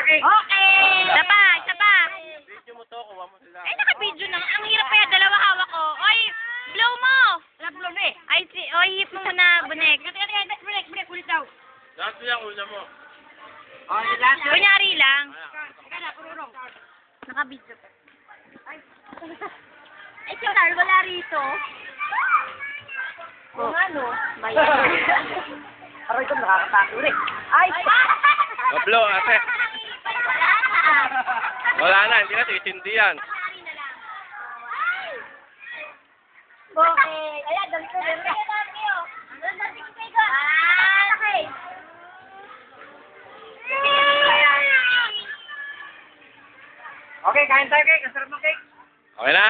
cake. Okay! Isa pa, isa pa. Video mo to, kuha mo sila. Ay, naka-video na. Ang hirap kaya, dalawa hawak ko. Oy, blow mo! Blow na eh. Ay, oy, hip mo muna, bunek. Bunek, ulit daw. Lahat yan, una mo. Oh, lahat. Kunyari lang. Teka na, pururong. Naka-video pa. Ay, Char, wala rito. Kung ano, bayan. Aray ko, nakakatakot eh. Ay! Pablo, ate. Wala na, hindi na titindi yan. Okay. Ayan, dami ko rin. Okay. Okay, kain tayo cake. Ang sarap ng cake. Okay na?